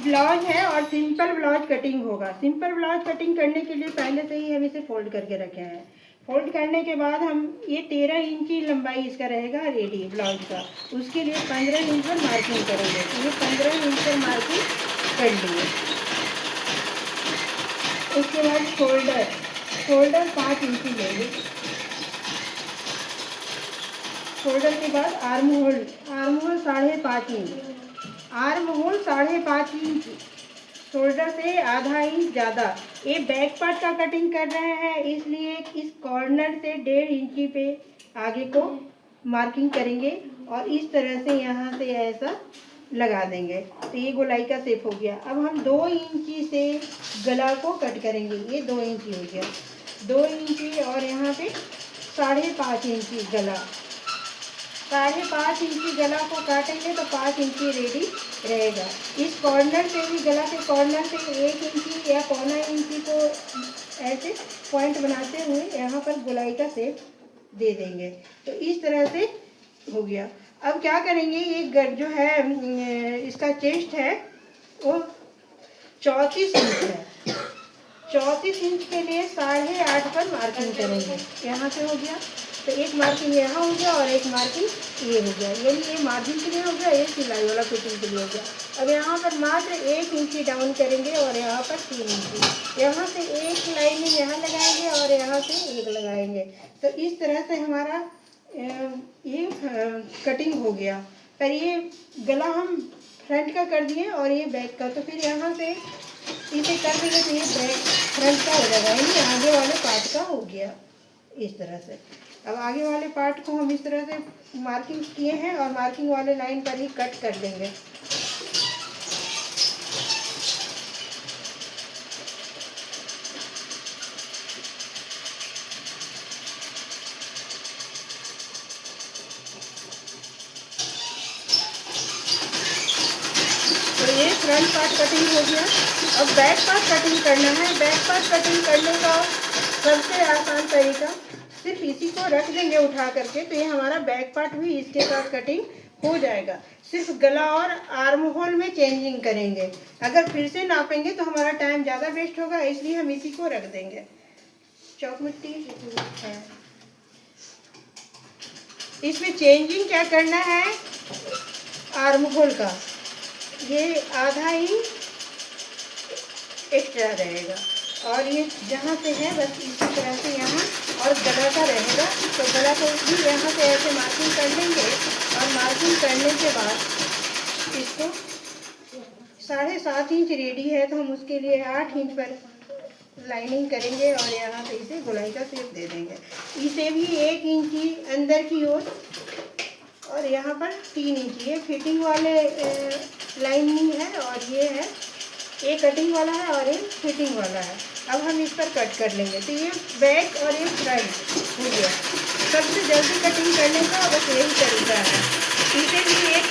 Blouse है और simple blouse cutting होगा। सिंपल ब्लाउज कटिंग करने के लिए पहले से ही हम इसे फोल्ड करके रखे हैं। फोल्ड करने के बाद हम ये 13 इंची लंबाई इसका रहेगा रेडी ब्लाउज का। उसके लिए 15 इंच पर मार्किंग करेंगे। तो ये 15 इंच पर मार्किंग कर लिए। उसके बाद शोल्डर 5 इंची लेंगे। शोल्डर के बाद arm hole 5.5 inch. Arm hole 5.5 inch, shoulder से आधा इंच ज़्यादा। ये बैक पार्ट का कटिंग कर रहे हैं, इसलिए इस कॉर्नर से 1.5 इंची पे आगे को मार्किंग करेंगे और इस तरह से यहाँ से ऐसा लगा देंगे। तो ये गोलाई का शेप हो गया। अब हम 2 इंची से गला को कट करेंगे। ये 2 इंची हो गया, 2 इंची और यहाँ पे 5.5 इंची गला। 5.5 इंची गला को काटेंगे तो 5 इंची रेडी रहेगा। इस कॉर्नर से भी, गला के कॉर्नर से 1 इंची या 1.25 इंची को ऐसे पॉइंट बनाते हुए यहाँ पर गोलाई का शेप दे देंगे। तो इस तरह से हो गया। अब क्या करेंगे, ये जो है इसका चेस्ट है वो 34 इंच है। 34 इंच के लिए 8.5 पर मार्किंग करेंगे। यहाँ से हो गया, तो एक मार्किंग यहाँ हो गया और एक मार्किंग ये हो गया। ये मार्जिन के लिए हो गया, ये सिलाई वाला फिटिंग के लिए हो गया। अब यहाँ पर मात्र 1 इंची डाउन करेंगे और यहाँ पर 3 इंची। यहाँ से एक लाइनिंग यहाँ लगाएंगे और यहाँ से एक लगाएंगे। तो इस तरह से हमारा ये कटिंग हो गया। पर ये गला हम फ्रंट का कर दिए और ये बैक का। तो फिर यहाँ से इसे कर देंगे तो ये बैक फ्रंट का हो जाएगा, यानी आगे वाले पार्ट का हो गया इस तरह से। अब आगे वाले पार्ट को हम इस तरह से मार्किंग किए हैं और मार्किंग वाले लाइन पर ही कट कर देंगे। तो ये फ्रंट पार्ट कटिंग हो गया। अब बैक पार्ट कटिंग करना है। बैक पार्ट कटिंग करने का सबसे आसान तरीका, सिर्फ इसी को रख देंगे उठा करके, तो ये हमारा बैक पार्ट भी इसके साथ कटिंग हो जाएगा। सिर्फ गला और आर्म होल में चेंजिंग करेंगे। अगर फिर से नापेंगे तो हमारा टाइम ज़्यादा वेस्ट होगा, इसलिए हम इसी को रख देंगे। चौक मिट्टी है, इसमें चेंजिंग क्या करना है, आर्म होल का ये आधा इंच एक्स्ट्रा रहेगा और ये जहाँ से है बस इसी तरह से यहाँ, और गला का रहेगा। तो गला को भी यहाँ से ऐसे मार्किंग कर लेंगे और मार्किंग करने के बाद इसको 7.5 इंच रेडी है, तो हम उसके लिए 8 इंच पर लाइनिंग करेंगे और यहाँ से इसे गोलाई का शेप दे देंगे। इसे भी 1 इंची अंदर की ओर और यहाँ पर 3 इंची। ये फिटिंग वाले लाइनिंग है और ये है, एक कटिंग वाला है और एक फिटिंग वाला है। अब हम इस पर कट कर लेंगे। तो ये बैक और ये फ्रंट हो गया। सबसे जल्दी कटिंग करने का बस यही तरीका है। इसे भी एक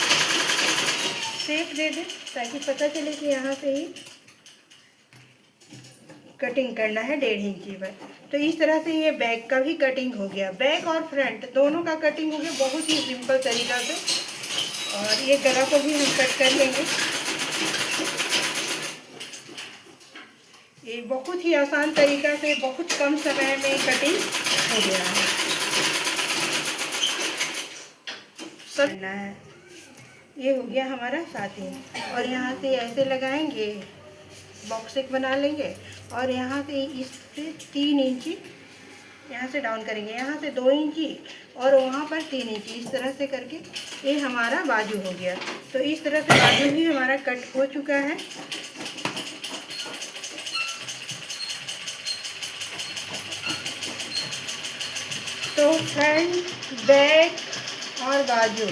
शेप दे दें ताकि पता चले कि यहाँ से ही कटिंग करना है 1.5 इंची पर। तो इस तरह से ये बैक का भी कटिंग हो गया। बैक और फ्रंट दोनों का कटिंग हो गया बहुत ही सिंपल तरीका से। और ये गला को भी हम कट कर लेंगे। ये बहुत ही आसान तरीका से बहुत कम समय में कटिंग हो गया है। करना है, ये हो गया हमारा 7 इंच और यहाँ से ऐसे लगाएंगे, बॉक्स एक बना लेंगे और यहाँ से इस 3 इंची यहाँ से डाउन करेंगे, यहाँ से 2 इंची और वहाँ पर 3 इंची, इस तरह से करके ये हमारा बाजू हो गया। तो इस तरह से बाजू भी हमारा कट हो चुका है। तो फ्रंट, बैक और बाजू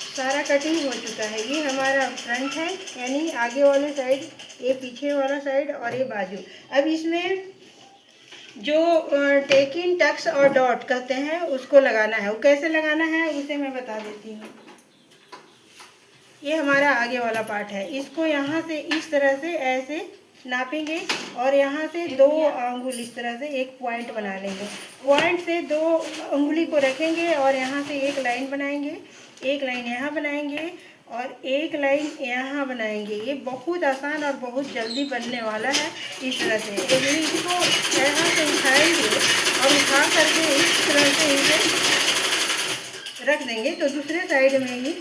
सारा कटिंग हो चुका है। ये हमारा फ्रंट है, यानी आगे वाले साइड, ये पीछे वाला साइड और ये बाजू। अब इसमें जो टेकिन, टक्स और डॉट कहते हैं उसको लगाना है। वो कैसे लगाना है उसे मैं बता देती हूँ। ये हमारा आगे वाला पार्ट है, इसको यहाँ से इस तरह से ऐसे नापेंगे और यहाँ से 2 अंगुल इस तरह से एक पॉइंट बना लेंगे। पॉइंट से 2 अंगुली को रखेंगे और यहाँ से एक लाइन बनाएंगे, एक लाइन यहाँ बनाएंगे और एक लाइन यहाँ बनाएंगे। ये बहुत आसान और बहुत जल्दी बनने वाला है। इस तरह से इसको यहाँ से उठाएंगे और उठा करके इस तरह से इसे रख देंगे। तो दूसरे साइड में ही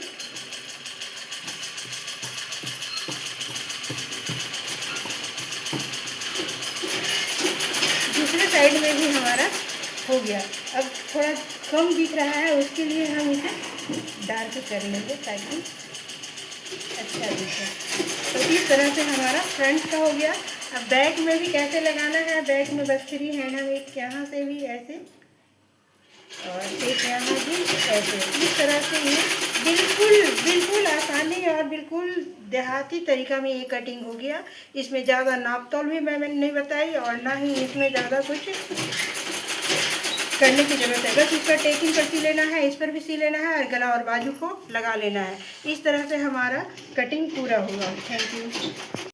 भी हमारा हो गया। अब थोड़ा कम दिख रहा है, उसके लिए हम इसे डार्क कर लेंगे ताकि अच्छा दिखे। तो इस तरह से हमारा फ्रंट का हो गया। अब बैक में भी कैसे लगाना है, बैक में बस फ्री हैंड हम एक यहाँ से भी ऐसे और एक यहाँ भी ऐसे, इस तरह से ये बिल्कुल आसानी और बिल्कुल देहाती तरीका में ये कटिंग हो गया। इसमें ज़्यादा नाप तोल भी मैंने नहीं बताई और ना ही इसमें ज़्यादा कुछ करने की ज़रूरत है। बस इसका टेकिंग पर सी लेना है, इस पर भी सी लेना है और गला और बाजू को लगा लेना है। इस तरह से हमारा कटिंग पूरा हुआ। Thank you.